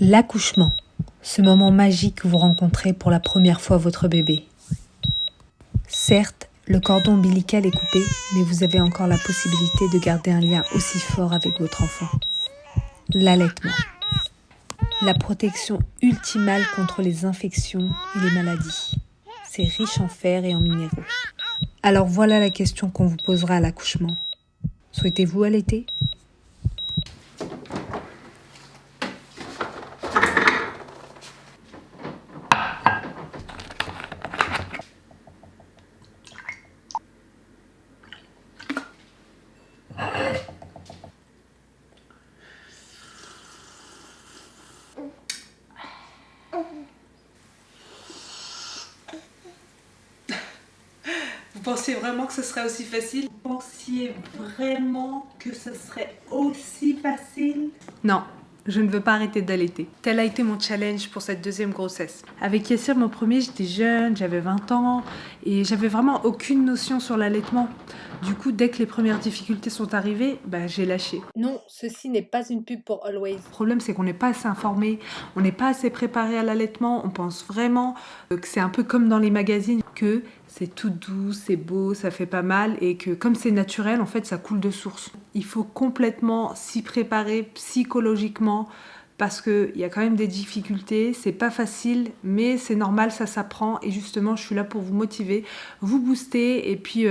L'accouchement, ce moment magique où vous rencontrez pour la première fois votre bébé. Certes, le cordon ombilical est coupé, mais vous avez encore la possibilité de garder un lien aussi fort avec votre enfant. L'allaitement. La protection ultimale contre les infections et les maladies. C'est riche en fer et en minéraux. Alors voilà la question qu'on vous posera à l'accouchement. Souhaitez-vous allaiter ? Vous pensiez vraiment que ce serait aussi facile? Vous pensiez vraiment que ce serait aussi facile? Non, je ne veux pas arrêter d'allaiter. Tel a été mon challenge pour cette deuxième grossesse. Avec Yassir, mon premier, j'étais jeune, j'avais 20 ans et j'avais vraiment aucune notion sur l'allaitement. Du coup, dès que les premières difficultés sont arrivées, j'ai lâché. Non, ceci n'est pas une pub pour Always. Le problème, c'est qu'on n'est pas assez informé, on n'est pas assez préparé à l'allaitement. On pense vraiment que c'est un peu comme dans les magazines, que c'est tout doux, c'est beau, ça fait pas mal et que comme c'est naturel, en fait, ça coule de source. Il faut complètement s'y préparer psychologiquement parce qu'il y a quand même des difficultés, c'est pas facile, mais c'est normal, ça s'apprend et justement, je suis là pour vous motiver, vous booster et puis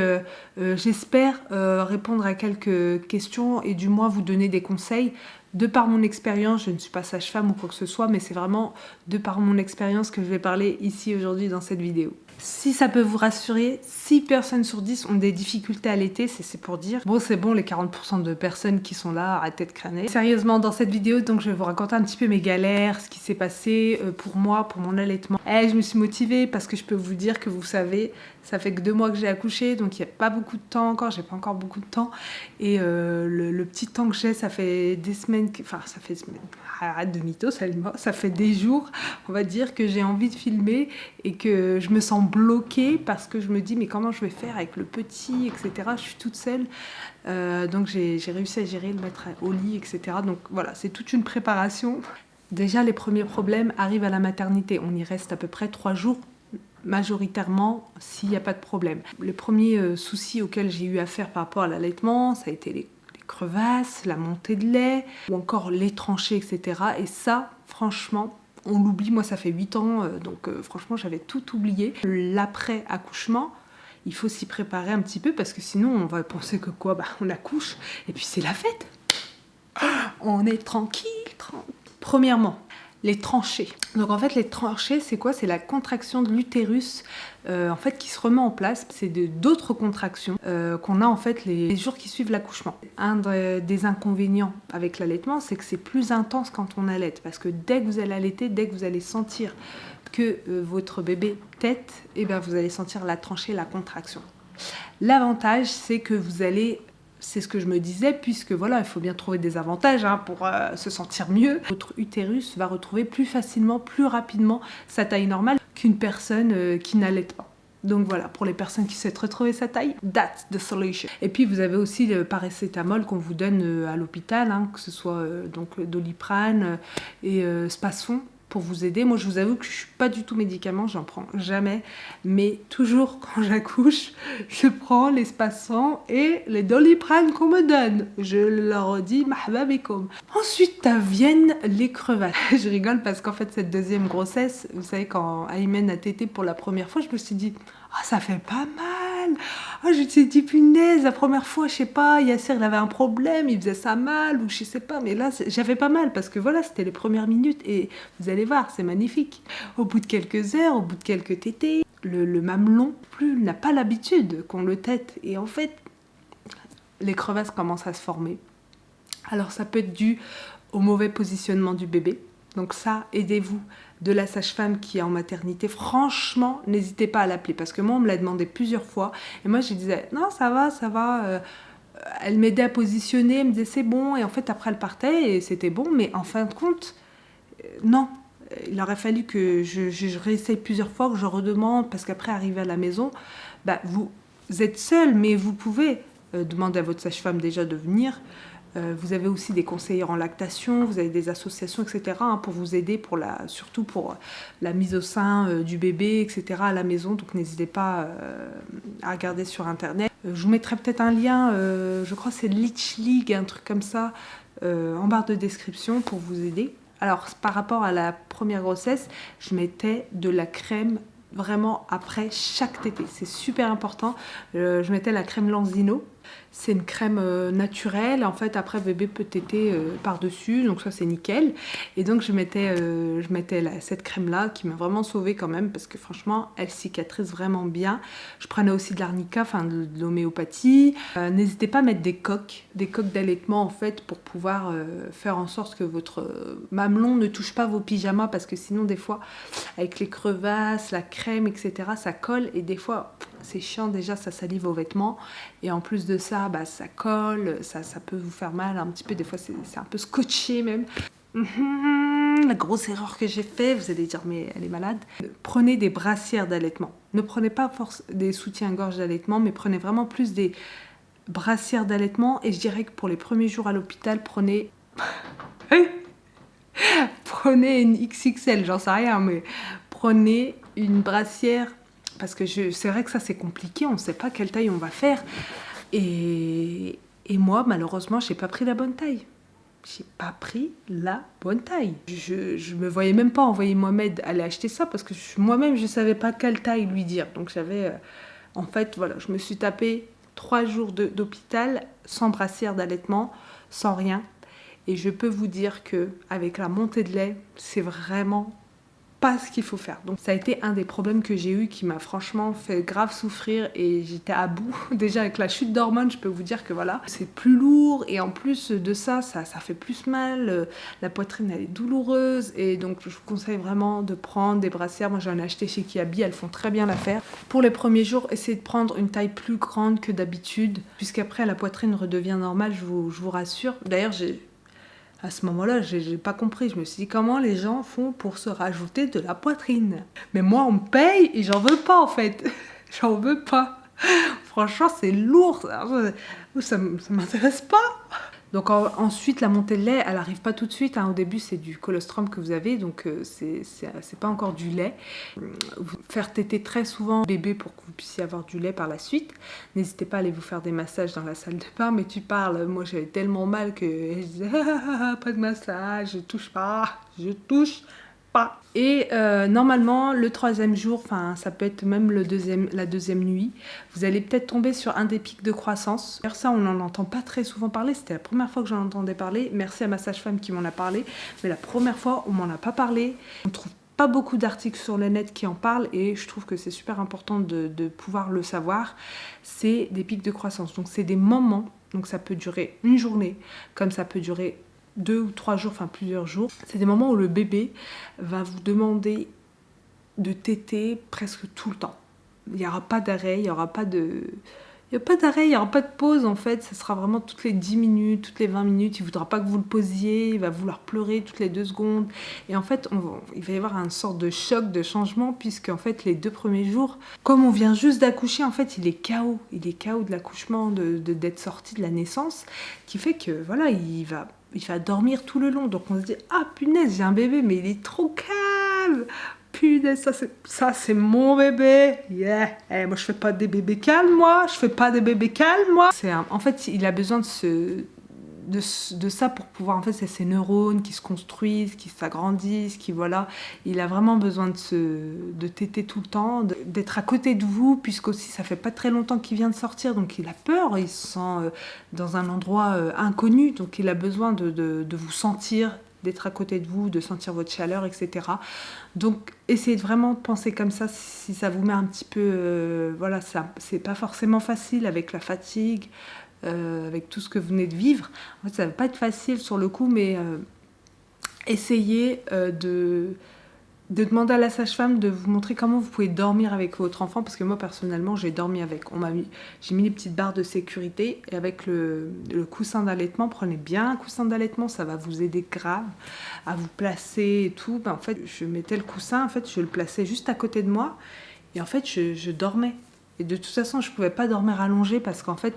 j'espère répondre à quelques questions et du moins vous donner des conseils. De par mon expérience, je ne suis pas sage-femme ou quoi que ce soit, mais c'est vraiment de par mon expérience que je vais parler ici aujourd'hui dans cette vidéo. Si ça peut vous rassurer, 6 personnes sur 10 ont des difficultés à allaiter, c'est pour dire. Bon, c'est bon, les 40% de personnes qui sont là, arrêtez de crâner. Sérieusement, dans cette vidéo, donc je vais vous raconter un petit peu mes galères, ce qui s'est passé pour moi, pour mon allaitement. Je me suis motivée parce que je peux vous dire que vous savez, ça fait que 2 mois que j'ai accouché, donc il n'y a pas beaucoup de temps encore, j'ai pas encore beaucoup de temps. Et le petit temps que j'ai, ça fait des semaines, ça fait des semaines, arrête de mytho, ça fait des jours, on va dire, que j'ai envie de filmer et que je me sens bloquée parce que je me dis mais comment je vais faire avec le petit, etc. Je suis toute seule, donc j'ai réussi à gérer, le mettre au lit, etc. Donc voilà, c'est toute une préparation. Déjà, les premiers problèmes arrivent à la maternité. On y reste à peu près 3 jours, majoritairement, s'il n'y a pas de problème. Le premier souci auquel j'ai eu affaire par rapport à l'allaitement, ça a été les crevasses, la montée de lait, ou encore les tranchées, etc. Et ça, franchement, on l'oublie. Moi, ça fait 8 ans, donc franchement, j'avais tout oublié. L'après-accouchement, il faut s'y préparer un petit peu, parce que sinon, on va penser que quoi, on accouche, et puis c'est la fête. On est tranquille. Premièrement, les tranchées. Donc en fait, les tranchées, c'est quoi? C'est la contraction de l'utérus en fait, qui se remet en place. C'est d'autres contractions qu'on a en fait les jours qui suivent l'accouchement. Un des inconvénients avec l'allaitement, c'est que c'est plus intense quand on allaite. Parce que dès que vous allez allaiter, dès que vous allez sentir que votre bébé tète, vous allez sentir la tranchée, la contraction. L'avantage, c'est que vous allez... C'est ce que je me disais, puisque voilà, il faut bien trouver des avantages pour se sentir mieux. Votre utérus va retrouver plus facilement, plus rapidement sa taille normale qu'une personne qui n'allaite pas. Donc voilà, pour les personnes qui souhaitent retrouver sa taille, that's the solution. Et puis vous avez aussi le paracétamol qu'on vous donne à l'hôpital, que ce soit donc Doliprane et Spasfon, pour vous aider. Moi, je vous avoue que je suis pas du tout médicament, j'en prends jamais, mais toujours quand j'accouche, je prends les Spasfon et les Doliprane qu'on me donne. Je leur dis mahba bikoum. Ensuite, viennent les crevasses. Je rigole parce qu'en fait, cette deuxième grossesse, vous savez, quand Aymen a tété pour la première fois, je me suis dit, ça fait pas mal. Je me suis dit, punaise, la première fois, je sais pas, Yassir, il avait un problème, il faisait ça mal, ou je sais pas, mais là, j'avais pas mal, parce que voilà, c'était les premières minutes, et vous allez voir, c'est magnifique. Au bout de quelques heures, au bout de quelques tétés, le mamelon, il n'a pas l'habitude qu'on le tète, et en fait, les crevasses commencent à se former. Alors, ça peut être dû au mauvais positionnement du bébé. Donc ça, aidez-vous de la sage-femme qui est en maternité. Franchement, n'hésitez pas à l'appeler, parce que moi, on me l'a demandé plusieurs fois. Et moi, je disais, non, ça va. Elle m'aidait à positionner, elle me disait, c'est bon. Et en fait, après, elle partait et c'était bon. Mais en fin de compte, non. Il aurait fallu que je réessaye plusieurs fois, que je redemande, parce qu'après, arriver à la maison, vous êtes seul, mais vous pouvez demander à votre sage-femme déjà de venir. Vous avez aussi des conseillers en lactation, vous avez des associations, etc. Pour vous aider, surtout pour la mise au sein du bébé, etc. à la maison. Donc n'hésitez pas à regarder sur Internet. Je vous mettrai peut-être un lien, je crois que c'est Leech League, un truc comme ça, en barre de description pour vous aider. Alors par rapport à la première grossesse, je mettais de la crème vraiment après chaque tétée. C'est super important. Je mettais la crème Lanzino. C'est une crème naturelle. En fait, après, bébé peut téter par-dessus. Donc ça, c'est nickel. Et donc, je mettais cette crème-là qui m'a vraiment sauvée quand même parce que franchement, elle cicatrise vraiment bien. Je prenais aussi de l'arnica, enfin de l'homéopathie. N'hésitez pas à mettre des coques d'allaitement en fait pour pouvoir faire en sorte que votre mamelon ne touche pas vos pyjamas parce que sinon, des fois, avec les crevasses, la crème, etc., ça colle et des fois, c'est chiant déjà, ça salit vos vêtements. Et en plus de ça, ça colle, ça peut vous faire mal un petit peu. Des fois, c'est un peu scotché même. La grosse erreur que j'ai fait, vous allez dire, mais elle est malade. Prenez des brassières d'allaitement. Ne prenez pas des soutiens-gorge d'allaitement, mais prenez vraiment plus des brassières d'allaitement. Et je dirais que pour les premiers jours à l'hôpital, prenez une XXL, j'en sais rien, mais prenez une brassière. Parce que c'est vrai que ça, c'est compliqué, on ne sait pas quelle taille on va faire. Et moi, malheureusement, je n'ai pas pris la bonne taille. Je me voyais même pas envoyer Mohamed aller acheter ça parce que moi-même, je ne savais pas quelle taille lui dire. Donc j'avais... en fait, voilà, je me suis tapé 3 jours d'hôpital sans brassière d'allaitement, sans rien. Et je peux vous dire qu'avec la montée de lait, c'est vraiment pas ce qu'il faut faire. Donc ça a été un des problèmes que j'ai eu qui m'a franchement fait grave souffrir et j'étais à bout. Déjà avec la chute d'hormones, je peux vous dire que voilà, c'est plus lourd et en plus de ça fait plus mal. La poitrine elle est douloureuse et donc je vous conseille vraiment de prendre des brassières. Moi j'en ai acheté chez Kiabi, elles font très bien l'affaire. Pour les premiers jours, essayez de prendre une taille plus grande que d'habitude puisqu'après la poitrine redevient normale, je vous rassure. D'ailleurs à ce moment-là, j'ai pas compris. Je me suis dit comment les gens font pour se rajouter de la poitrine. Mais moi, on me paye et j'en veux pas en fait. J'en veux pas. Franchement, c'est lourd. Ça m'intéresse pas. Donc ensuite, la montée de lait, elle arrive pas tout de suite. Au début, c'est du colostrum que vous avez, donc c'est pas encore du lait. Faire téter très souvent bébé pour que vous puissiez avoir du lait par la suite. N'hésitez pas à aller vous faire des massages dans la salle de bain, mais tu parles. Moi, j'avais tellement mal que je disais pas de massage, je touche pas. Pas. Et normalement, le 3e jour, enfin ça peut être même la deuxième nuit, vous allez peut-être tomber sur un des pics de croissance. D'ailleurs ça, on n'en entend pas très souvent parler, c'était la première fois que j'en entendais parler. Merci à ma sage-femme qui m'en a parlé, mais la première fois, on m'en a pas parlé. On trouve pas beaucoup d'articles sur le net qui en parlent et je trouve que c'est super important de pouvoir le savoir. C'est des pics de croissance, donc c'est des moments, donc ça peut durer une journée, comme ça peut durer 2 ou 3 jours, enfin plusieurs jours. C'est des moments où le bébé va vous demander de téter presque tout le temps. Il n'y aura pas d'arrêt, il n'y aura pas de pause en fait. Ça sera vraiment toutes les 10 minutes, toutes les 20 minutes. Il ne voudra pas que vous le posiez, il va vouloir pleurer toutes les 2 secondes. Et en fait, il va y avoir une sorte de choc, de changement, puisque en fait, les 2 premiers jours, comme on vient juste d'accoucher, en fait, il est KO. Il est KO de l'accouchement, d'être sorti de la naissance, qui fait que voilà, il va dormir tout le long. Donc on se dit, ah punaise, j'ai un bébé, mais il est trop calme. Punaise, ça c'est mon bébé. Yeah. Moi je fais pas des bébés calmes, moi. En fait, il a besoin de ça pour pouvoir, en fait, c'est ses neurones qui se construisent, qui s'agrandissent, il a vraiment besoin de téter tout le temps, d'être à côté de vous, puisqu'aussi ça fait pas très longtemps qu'il vient de sortir, donc il a peur, il se sent dans un endroit inconnu, donc il a besoin de vous sentir, d'être à côté de vous, de sentir votre chaleur, etc. Donc essayez de vraiment penser comme ça, si ça vous met un petit peu, ça, c'est pas forcément facile avec la fatigue, avec tout ce que vous venez de vivre. En fait, ça va pas être facile sur le coup, mais essayez de demander à la sage-femme de vous montrer comment vous pouvez dormir avec votre enfant, parce que moi personnellement j'ai dormi avec. J'ai mis les petites barres de sécurité et avec le coussin d'allaitement. Prenez bien un coussin d'allaitement, ça va vous aider grave à vous placer et tout. En fait, je mettais le coussin, en fait, je le plaçais juste à côté de moi et en fait je dormais. Et de toute façon, je pouvais pas dormir allongée parce qu'en fait,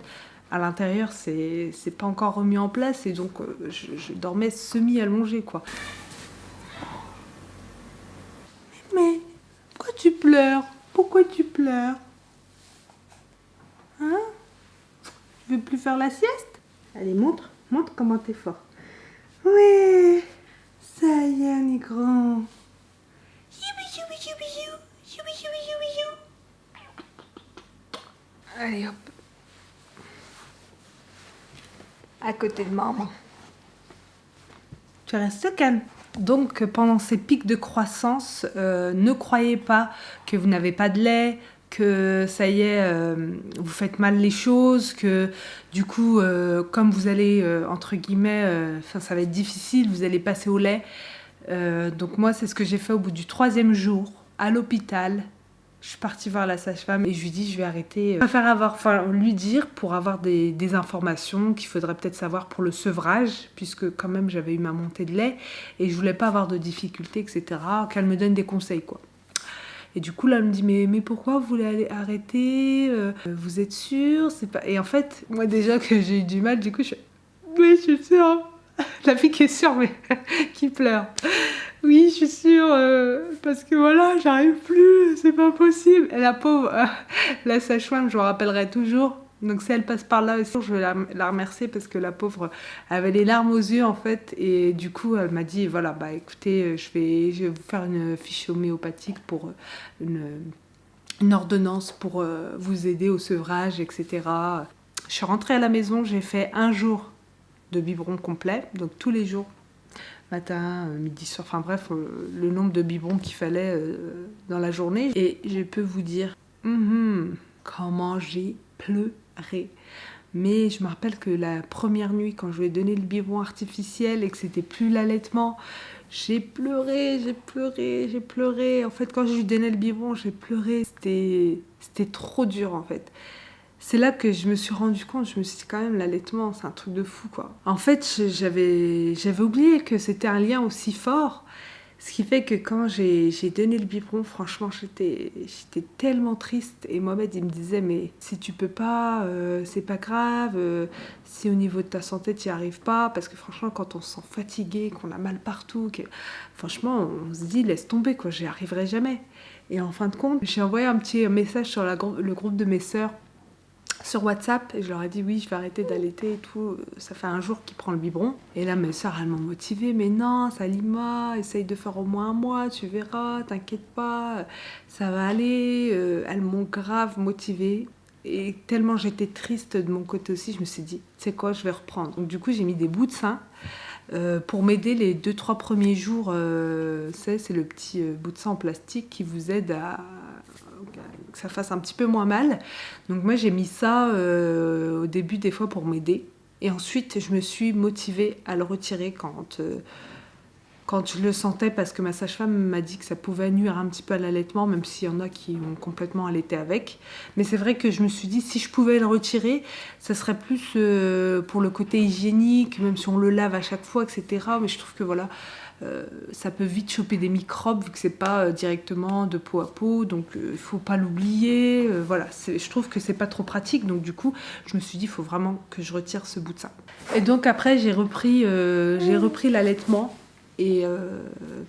à l'intérieur, c'est pas encore remis en place et donc je dormais semi-allongée, quoi. Mais pourquoi tu pleures? Pourquoi tu pleures? Hein? Tu veux plus faire la sieste? Allez, montre comment t'es fort. Oui, ça y est, on est grand. Allez, hop. À côté de maman. Tu restes calme. Donc, pendant ces pics de croissance, ne croyez pas que vous n'avez pas de lait, que ça y est, vous faites mal les choses, que du coup, comme vous allez, entre guillemets, ça va être difficile, vous allez passer au lait. Donc moi, c'est ce que j'ai fait au bout du 3e jour, à l'hôpital. Je suis partie voir la sage-femme et je lui dis je vais arrêter. Lui dire pour avoir des informations qu'il faudrait peut-être savoir pour le sevrage, puisque quand même j'avais eu ma montée de lait et je voulais pas avoir de difficultés, etc. Qu'elle me donne des conseils, quoi. Et du coup là elle me dit mais pourquoi vous voulez aller arrêter, vous êtes sûre, c'est pas... Et en fait moi déjà que j'ai eu du mal, du coup je suis oui je suis sûre. La fille qui est sûre mais qui pleure. Oui, je suis sûre, parce que voilà, j'arrive plus, c'est pas possible. Et la pauvre, la sage-femme, je me rappellerai toujours. Donc si elle passe par là aussi, je vais la remercier parce que la pauvre avait les larmes aux yeux en fait. Et du coup, elle m'a dit, voilà, bah écoutez, je vais vous faire une fiche homéopathique pour une ordonnance pour vous aider au sevrage, etc. Je suis rentrée à la maison, j'ai fait 1 jour de biberon complet, donc tous les jours. Matin, midi, soir, enfin bref, le nombre de biberons qu'il fallait dans la journée. Et je peux vous dire, comment j'ai pleuré. Mais je me rappelle que la première nuit, quand je lui ai donné le biberon artificiel et que c'était plus l'allaitement, j'ai pleuré. En fait, quand je lui donnais le biberon, j'ai pleuré. C'était trop dur, en fait. C'est là que je me suis rendu compte, je me suis dit quand même l'allaitement, c'est un truc de fou, quoi. En fait, j'avais oublié que c'était un lien aussi fort, ce qui fait que quand j'ai donné le biberon, franchement, j'étais tellement triste. Et Mohamed, il me disait, mais si tu peux pas, c'est pas grave, si au niveau de ta santé, tu n'y arrives pas, parce que franchement, quand on se sent fatigué, qu'on a mal partout, franchement, on se dit, laisse tomber, quoi, j'y arriverai jamais. Et en fin de compte, j'ai envoyé un petit message sur le groupe de mes sœurs, sur WhatsApp, et je leur ai dit oui, je vais arrêter d'allaiter et tout, ça fait 1 jour qu'il prend le biberon. Et là mes soeurs elles m'ont motivée, mais non Salima, essaye de faire au moins 1 mois, tu verras, t'inquiète pas, ça va aller. Elles m'ont grave motivée. Et tellement j'étais triste de mon côté aussi, je me suis dit, tu sais quoi, je vais reprendre. Donc du coup j'ai mis des bouts de sein pour m'aider les 2-3 premiers jours. C'est le petit bout de sein en plastique qui vous aide à que ça fasse un petit peu moins mal. Donc moi j'ai mis ça au début des fois pour m'aider. Et ensuite je me suis motivée à le retirer quand je le sentais, parce que ma sage-femme m'a dit que ça pouvait nuire un petit peu à l'allaitement, même s'il y en a qui ont complètement allaité avec. Mais c'est vrai que je me suis dit, si je pouvais le retirer, ça serait plus pour le côté hygiénique, même si on le lave à chaque fois, etc. Mais je trouve que voilà, ça peut vite choper des microbes, vu que c'est pas directement de peau à peau, donc il faut pas l'oublier. Voilà, je trouve que c'est pas trop pratique, donc du coup, je me suis dit, il faut vraiment que je retire ce bout de sein. Et donc après, j'ai repris l'allaitement. Et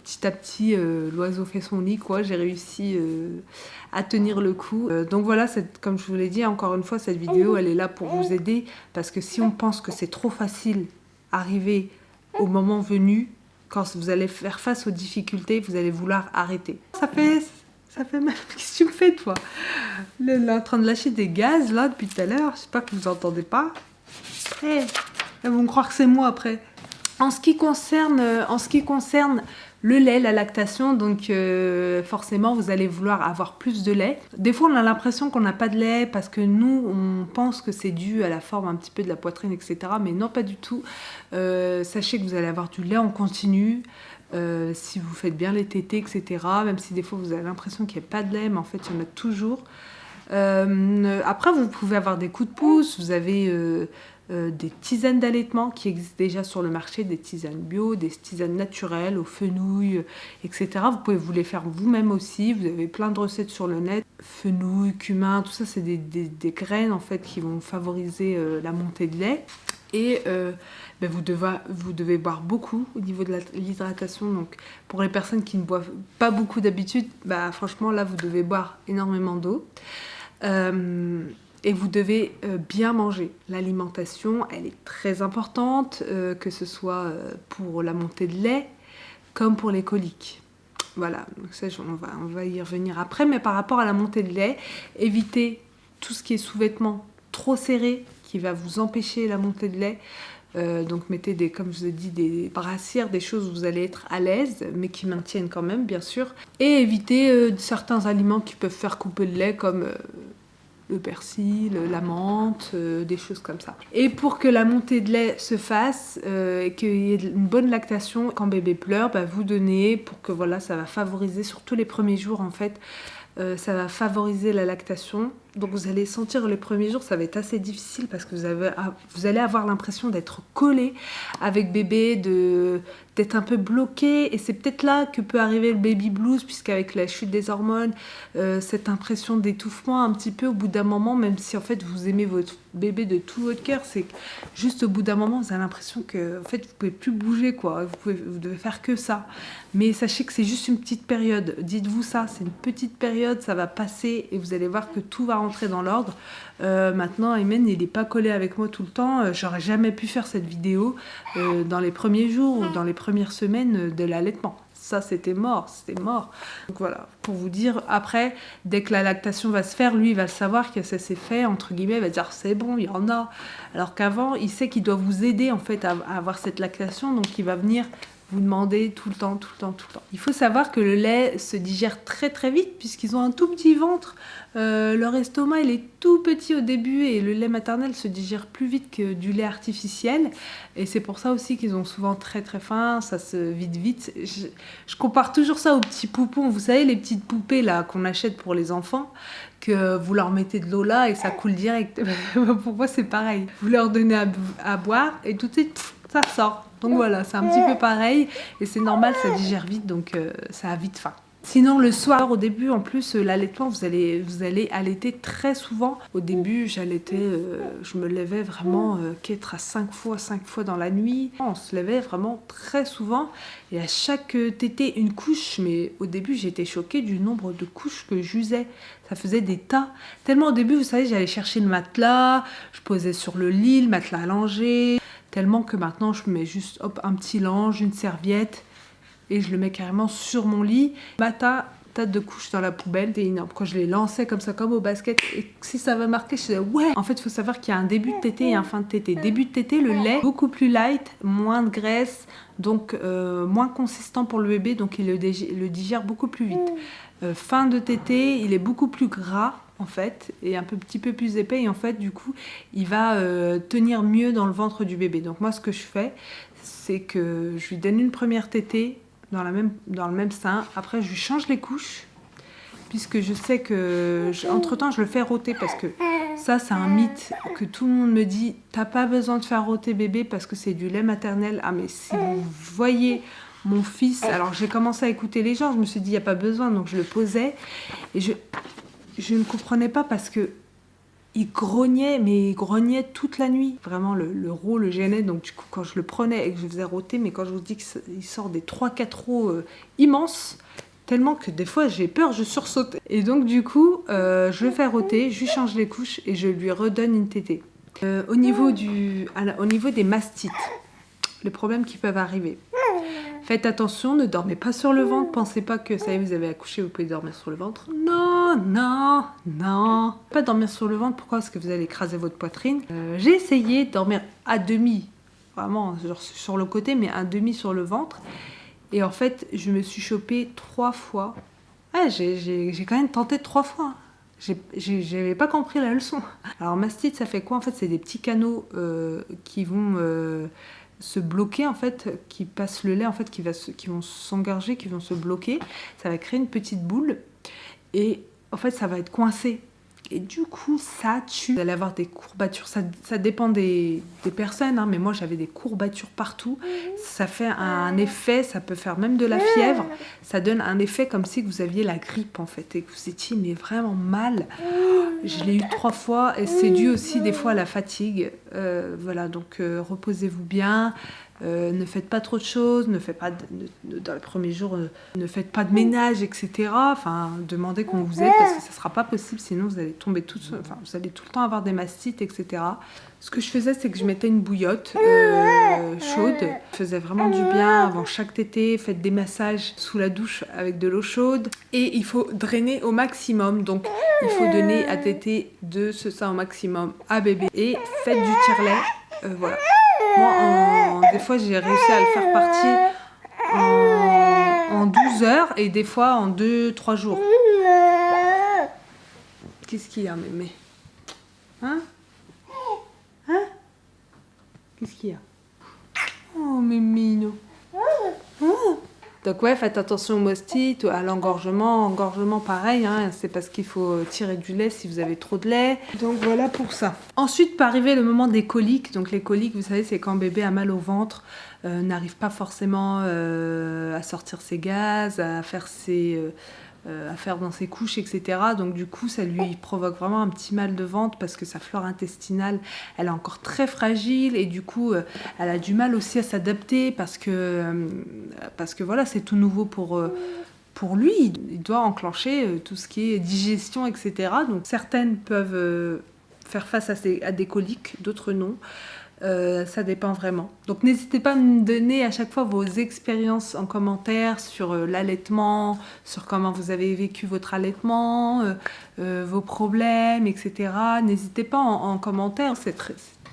petit à petit, l'oiseau fait son nid, quoi. J'ai réussi à tenir le coup. Donc voilà, comme je vous l'ai dit, encore une fois, cette vidéo, elle est là pour vous aider. Parce que si on pense que c'est trop facile, arriver au moment venu, quand vous allez faire face aux difficultés, vous allez vouloir arrêter. Ça fait mal. Qu'est-ce que tu me fais, toi? Là, elle est en train de lâcher des gaz, là, depuis tout à l'heure. Je sais pas que vous entendez pas. Hey, elles vont croire que c'est moi, après. En ce qui concerne le lait, la lactation, donc forcément vous allez vouloir avoir plus de lait. Des fois on a l'impression qu'on n'a pas de lait parce que nous on pense que c'est dû à la forme un petit peu de la poitrine, etc. Mais non, pas du tout. Sachez que vous allez avoir du lait en continu. Si vous faites bien les tétés, etc. Même si des fois vous avez l'impression qu'il n'y a pas de lait, mais en fait il y en a toujours. Après, vous pouvez avoir des coups de pouce, vous avez des tisanes d'allaitement qui existent déjà sur le marché, des tisanes bio, des tisanes naturelles aux fenouil, etc. Vous pouvez vous les faire vous-même aussi, vous avez plein de recettes sur le net. Fenouil, cumin, tout ça, c'est des graines en fait qui vont favoriser la montée de lait. Et vous devez boire beaucoup au niveau de l'hydratation. Donc, pour les personnes qui ne boivent pas beaucoup d'habitude, franchement, là, vous devez boire énormément d'eau. Et vous devez bien manger. L'alimentation, elle est très importante, que ce soit pour la montée de lait, comme pour les coliques. Voilà, donc ça, on va y revenir après. Mais par rapport à la montée de lait, évitez tout ce qui est sous-vêtements trop serrés, qui va vous empêcher la montée de lait. Donc mettez comme je vous ai dit, des brassières, des choses où vous allez être à l'aise, mais qui maintiennent quand même, bien sûr. Et évitez certains aliments qui peuvent faire couper le lait, comme le persil, la menthe, des choses comme ça. Et pour que la montée de lait se fasse, et qu'il y ait une bonne lactation, quand bébé pleure, vous donnez pour que voilà, ça va favoriser, surtout les premiers jours en fait, ça va favoriser la lactation. Donc vous allez sentir les premiers jours, ça va être assez difficile parce que vous allez avoir l'impression d'être collé avec bébé, d'être un peu bloqué. Et c'est peut-être là que peut arriver le baby blues, puisqu'avec la chute des hormones, cette impression d'étouffement un petit peu au bout d'un moment, même si en fait vous aimez votre bébé de tout votre cœur, c'est que juste au bout d'un moment, vous avez l'impression que en fait, vous pouvez plus bouger, quoi. Vous devez faire que ça. Mais sachez que c'est juste une petite période. Dites-vous ça, c'est une petite période, ça va passer et vous allez voir que tout va rentrer dans l'ordre. Maintenant, Aymen, il n'est pas collé avec moi tout le temps. J'aurais jamais pu faire cette vidéo dans les premiers jours ou dans les premières semaines de l'allaitement. Ça, c'était mort. Donc voilà, pour vous dire, après, dès que la lactation va se faire, lui, il va le savoir que ça s'est fait, entre guillemets, il va dire c'est bon, il y en a. Alors qu'avant, il sait qu'il doit vous aider en fait à avoir cette lactation, donc il va venir vous demander tout le temps. Il faut savoir que le lait se digère très très vite puisqu'ils ont un tout petit ventre. Leur estomac il est tout petit au début et le lait maternel se digère plus vite que du lait artificiel. Et c'est pour ça aussi qu'ils ont souvent très très faim, ça se vide vite. Je compare toujours ça aux petits poupons. Vous savez les petites poupées là qu'on achète pour les enfants, que vous leur mettez de l'eau là et ça coule direct. Pour moi c'est pareil. Vous leur donnez à boire et tout de suite ça sort. Donc voilà, c'est un petit peu pareil et c'est normal, ça digère vite, donc ça a vite faim. Sinon, le soir, au début, en plus, l'allaitement, vous allez allaiter très souvent. Au début, j'allaitais, je me levais vraiment qu'être à 5 fois dans la nuit. On se levait vraiment très souvent et à chaque tétée, une couche. Mais au début, j'étais choquée du nombre de couches que j'usais. Ça faisait des tas. Tellement au début, vous savez, j'allais chercher le matelas, je posais sur le lit, le matelas allongé. Tellement que maintenant, je mets juste un petit linge, une serviette et je le mets carrément sur mon lit. Tas de couches dans la poubelle, c'est énorme. Quand je les lançais comme ça, comme au basket, et si ça va marquer, je disais ouais. En fait, il faut savoir qu'il y a un début de tétée et un fin de tétée. Début de tétée, le lait beaucoup plus light, moins de graisse, donc moins consistant pour le bébé, donc il le digère beaucoup plus vite. Fin de tétée, il est beaucoup plus gras en fait, et un petit peu plus épais, et en fait du coup il va tenir mieux dans le ventre du bébé. Donc moi ce que je fais, c'est que je lui donne une première tétée dans le même sein, après je lui change les couches, puisque je sais que entre temps je le fais rôter, parce que ça c'est un mythe que tout le monde me dit, t'as pas besoin de faire rôter bébé parce que c'est du lait maternel. Ah mais si vous voyez mon fils, alors j'ai commencé à écouter les gens, je me suis dit il n'y a pas besoin, donc je le posais et je ne comprenais pas parce que il grognait toute la nuit. Vraiment, le roux le gênait. Donc, du coup, quand je le prenais et que je faisais rôter, mais quand je vous dis qu'il sort des 3-4 rots immenses, tellement que des fois, j'ai peur, je sursaute. Et donc, du coup, je le fais rôter, je lui change les couches et je lui redonne une tétée. Au niveau des mastites, les problèmes qui peuvent arriver. Faites attention, ne dormez pas sur le ventre. Pensez pas que ça y est, vous avez accouché, vous pouvez dormir sur le ventre. Non. Pas dormir sur le ventre, pourquoi? Parce que vous allez écraser votre poitrine. J'ai essayé de dormir à demi, vraiment genre sur le côté, mais à demi sur le ventre. Et en fait, je me suis chopée 3 fois. Ouais, j'ai quand même tenté 3 fois. J'avais pas compris la leçon. Alors mastite, ça fait quoi? En fait, c'est des petits canaux qui vont se bloquer, en fait, qui passent le lait, en fait, qui vont s'engorger, qui vont se bloquer. Ça va créer une petite boule et en fait, ça va être coincé. Et du coup, ça tue. Vous allez avoir des courbatures. Ça dépend des personnes, hein, mais moi, j'avais des courbatures partout. Ça fait un effet, ça peut faire même de la fièvre. Ça donne un effet comme si vous aviez la grippe, en fait, et que vous étiez mais vraiment mal. Je l'ai eu 3 fois, et c'est dû aussi des fois à la fatigue. Voilà, donc reposez-vous bien. Ne faites pas trop de choses, ne faites pas dans les premiers jours, ne faites pas de ménage, etc. Enfin, demandez qu'on vous aide parce que ça ne sera pas possible, sinon vous allez tomber vous allez tout le temps avoir des mastites, etc. Ce que je faisais, c'est que je mettais une bouillotte chaude. Ça faisait vraiment du bien avant chaque tétée. Faites des massages sous la douche avec de l'eau chaude. Et il faut drainer au maximum. Donc, il faut donner à téter de ce sein au maximum à bébé. Et faites du tire-lait. Voilà. Moi, des fois, j'ai réussi à le faire partir en 12 heures et des fois en 2-3 jours. Qu'est-ce qu'il y a, mémé? Hein? Qu'est-ce qu'il y a? Oh, mémino. Donc ouais, faites attention aux mastites, à l'engorgement. Engorgement, pareil, hein, c'est parce qu'il faut tirer du lait si vous avez trop de lait. Donc voilà pour ça. Ensuite peut arriver le moment des coliques. Donc les coliques, vous savez, c'est quand bébé a mal au ventre, n'arrive pas forcément à sortir ses gaz, à faire dans ses couches, etc. Donc du coup, ça lui provoque vraiment un petit mal de ventre parce que sa flore intestinale, elle est encore très fragile et du coup, elle a du mal aussi à s'adapter parce que voilà, c'est tout nouveau pour lui. Il doit enclencher tout ce qui est digestion, etc. Donc certaines peuvent faire face à des coliques, d'autres non. Ça dépend vraiment. Donc n'hésitez pas à me donner à chaque fois vos expériences en commentaire sur l'allaitement, sur comment vous avez vécu votre allaitement, vos problèmes, etc. N'hésitez pas en commentaire, c'est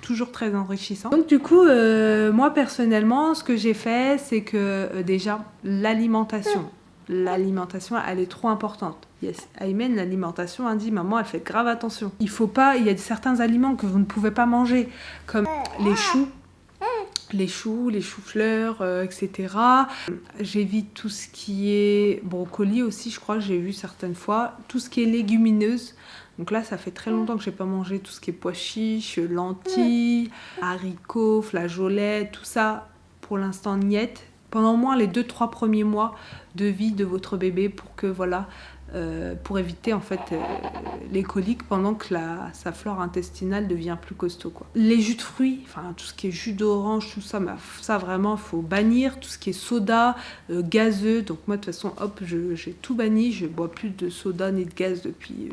toujours très enrichissant. Donc du coup, moi personnellement, ce que j'ai fait, c'est que déjà, l'alimentation, elle est trop importante. Yes. Aymen, l'alimentation, elle dit maman, elle fait grave attention. Il y a certains aliments que vous ne pouvez pas manger, comme les choux-fleurs, etc. J'évite tout ce qui est brocoli aussi, je crois que j'ai vu certaines fois. Tout ce qui est légumineuse. Donc là, ça fait très longtemps que j'ai pas mangé tout ce qui est pois chiches, lentilles, haricots, flageolets, tout ça. Pour l'instant, niette. Pendant au moins les 2-3 premiers mois de vie de votre bébé pour que voilà. Pour éviter en fait les coliques pendant que sa flore intestinale devient plus costaud, quoi. Les jus de fruits, enfin tout ce qui est jus d'orange, tout ça, ça vraiment faut bannir. Tout ce qui est soda, gazeux, donc moi de toute façon hop j'ai tout banni, je bois plus de soda ni de gaz depuis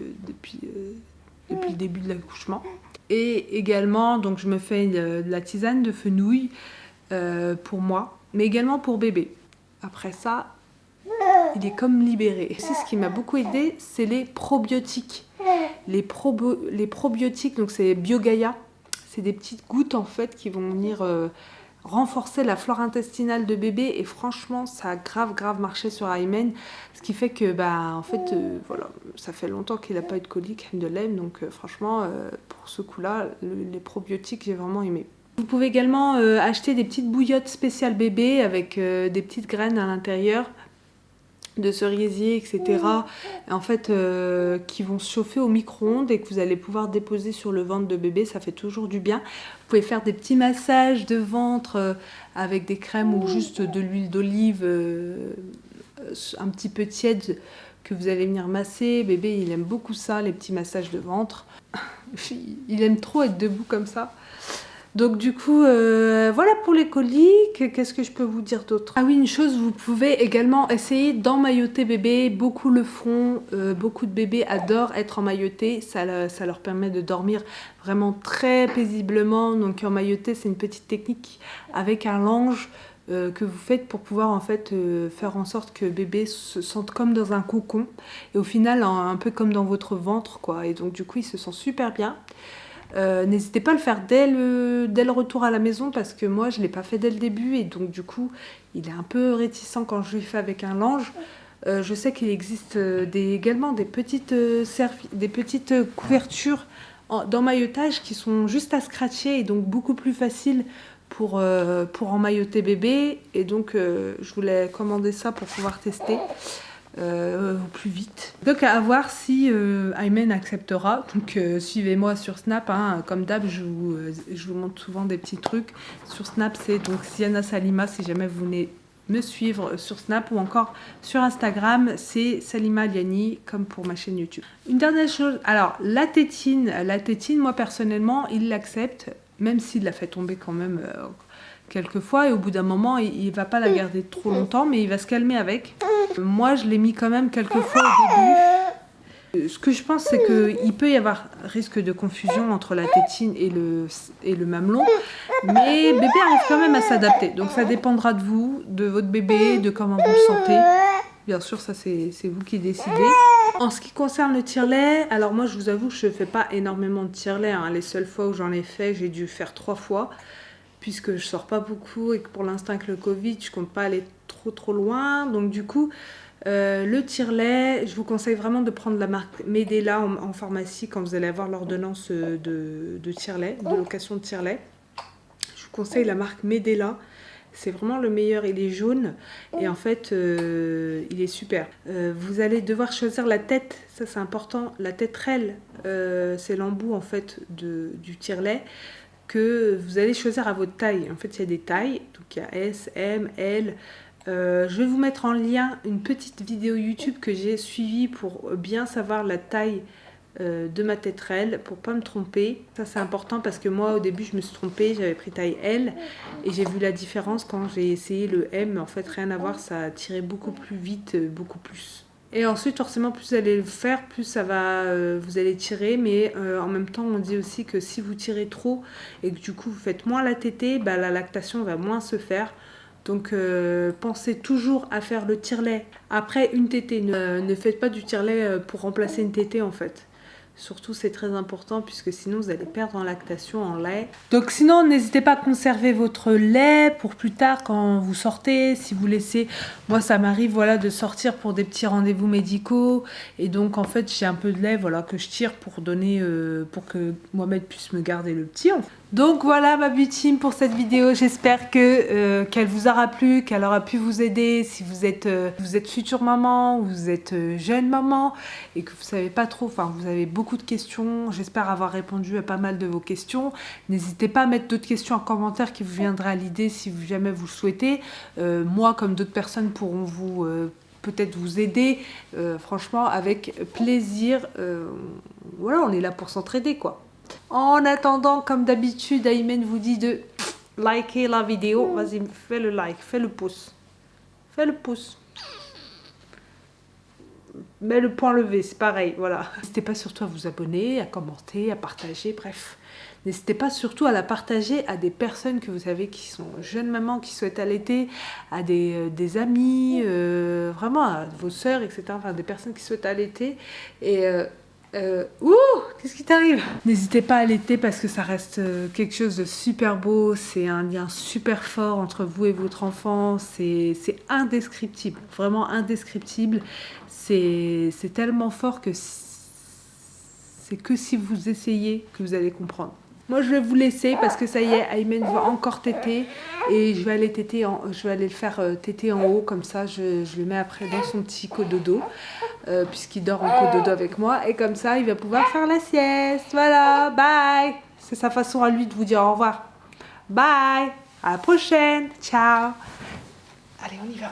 le début de l'accouchement. Et également donc je me fais de la tisane de fenouil pour moi, mais également pour bébé. Après ça, il est comme libéré. Aussi, ce qui m'a beaucoup aidé, c'est les probiotiques. Les probiotiques, donc c'est BioGaia. C'est des petites gouttes en fait qui vont venir renforcer la flore intestinale de bébé. Et franchement, ça a grave marché sur Aymen. Ce qui fait que, en fait, voilà, ça fait longtemps qu'il n'a pas eu de colique, de lait. Donc franchement, pour ce coup-là, les probiotiques, j'ai vraiment aimé. Vous pouvez également acheter des petites bouillottes spéciales bébé avec des petites graines à l'intérieur de cerisier, etc. En fait, qui vont se chauffer au micro-ondes et que vous allez pouvoir déposer sur le ventre de bébé, ça fait toujours du bien. Vous pouvez faire des petits massages de ventre avec des crèmes ou juste de l'huile d'olive un petit peu tiède que vous allez venir masser. Bébé, il aime beaucoup ça, les petits massages de ventre. Il aime trop être debout comme ça. Donc du coup, voilà pour les coliques. Qu'est-ce que je peux vous dire d'autre? Ah oui, une chose, vous pouvez également essayer d'emmailloter bébé. Beaucoup le font, beaucoup de bébés adorent être emmaillotés. Ça leur permet de dormir vraiment très paisiblement. Donc emmailloter, c'est une petite technique avec un linge que vous faites pour pouvoir en fait faire en sorte que bébé se sente comme dans un cocon. Et au final, un peu comme dans votre ventre, quoi. Et donc du coup, il se sent super bien. N'hésitez pas à le faire dès le retour à la maison parce que moi je ne l'ai pas fait dès le début et donc du coup il est un peu réticent quand je lui fais avec un linge. Je sais qu'il existe également des petites couvertures d'emmaillotage qui sont juste à scratcher et donc beaucoup plus faciles pour emmailloter bébé et donc je voulais commander ça pour pouvoir tester. au plus vite. Donc à voir si Aymen acceptera. Donc suivez-moi sur Snap, hein. Comme d'hab, je vous montre souvent des petits trucs. Sur Snap, c'est donc Siana Salima, si jamais vous venez me suivre sur Snap, ou encore sur Instagram, c'est Salima Liani, comme pour ma chaîne YouTube. Une dernière chose, alors la tétine, moi personnellement, il l'accepte, même s'il l'a fait tomber quand même quelques fois, et au bout d'un moment, il va pas la garder trop longtemps, mais il va se calmer avec. Moi, je l'ai mis quand même quelques fois au début. Ce que je pense, c'est qu'il peut y avoir risque de confusion entre la tétine et le mamelon, mais bébé arrive quand même à s'adapter. Donc ça dépendra de vous, de votre bébé, de comment vous le sentez. Bien sûr, ça c'est vous qui décidez. En ce qui concerne le tire-lait, alors moi je vous avoue que je ne fais pas énormément de tire-lait. Hein. Les seules fois où j'en ai fait, j'ai dû faire 3 fois, puisque je sors pas beaucoup et que pour l'instant avec le Covid, je compte pas aller trop loin. Donc du coup... le tire-lait, je vous conseille vraiment de prendre la marque Medela en pharmacie quand vous allez avoir l'ordonnance de tire-lait, de location de tire-lait. Je vous conseille la marque Medela, c'est vraiment le meilleur, il est jaune et en fait il est super. Vous allez devoir choisir la tête, ça c'est important, la tétrelle, c'est l'embout en fait du tire-lait que vous allez choisir à votre taille. En fait il y a des tailles, donc il y a S, M, L. Je vais vous mettre en lien une petite vidéo YouTube que j'ai suivie pour bien savoir la taille de ma tétrelle, pour pas me tromper. Ça c'est important parce que moi au début je me suis trompée, j'avais pris taille L et j'ai vu la différence quand j'ai essayé le M. En fait rien à voir, ça a tiré beaucoup plus vite, beaucoup plus. Et ensuite forcément plus vous allez le faire, plus ça va, vous allez tirer, mais en même temps on dit aussi que si vous tirez trop et que du coup vous faites moins la tétée, bah, la lactation va moins se faire. Donc pensez toujours à faire le tire-lait après une tétée. Ne faites pas du tire-lait pour remplacer une tétée en fait. Surtout c'est très important puisque sinon vous allez perdre en lactation, en lait. Donc sinon n'hésitez pas à conserver votre lait pour plus tard quand vous sortez. Si vous laissez, moi ça m'arrive voilà, de sortir pour des petits rendez-vous médicaux. Et donc en fait j'ai un peu de lait voilà, que je tire pour donner, pour que Mohamed puisse me garder le petit. Donc voilà ma beauty team pour cette vidéo, j'espère qu'elle vous aura plu, qu'elle aura pu vous aider si vous êtes future maman ou vous êtes jeune maman et que vous savez pas trop, enfin vous avez beaucoup de questions, j'espère avoir répondu à pas mal de vos questions. N'hésitez pas à mettre d'autres questions en commentaire qui vous viendraient à l'idée si jamais vous le souhaitez. Moi comme d'autres personnes pourront vous... peut-être vous aider, franchement avec plaisir, voilà on est là pour s'entraider quoi. En attendant, comme d'habitude, Aymen vous dit de liker la vidéo. Vas-y, fais le like, fais le pouce. Fais le pouce. Mets le point levé, c'est pareil, voilà. N'hésitez pas surtout à vous abonner, à commenter, à partager, bref. N'hésitez pas surtout à la partager à des personnes que vous savez qui sont jeunes mamans, qui souhaitent allaiter, à des amis, vraiment à vos sœurs, etc. Enfin, des personnes qui souhaitent allaiter. Et... qu'est-ce qui t'arrive? N'hésitez pas à allaiter parce que ça reste quelque chose de super beau, c'est un lien super fort entre vous et votre enfant, c'est indescriptible, vraiment indescriptible, c'est tellement fort que c'est que si vous essayez que vous allez comprendre. Moi je vais vous laisser parce que ça y est, Aymen va encore téter et je vais aller le faire téter en haut, comme ça je le mets après dans son petit cododo puisqu'il dort en cododo avec moi et comme ça il va pouvoir faire la sieste. Voilà, bye. C'est sa façon à lui de vous dire au revoir. Bye, à la prochaine, ciao. Allez on y va.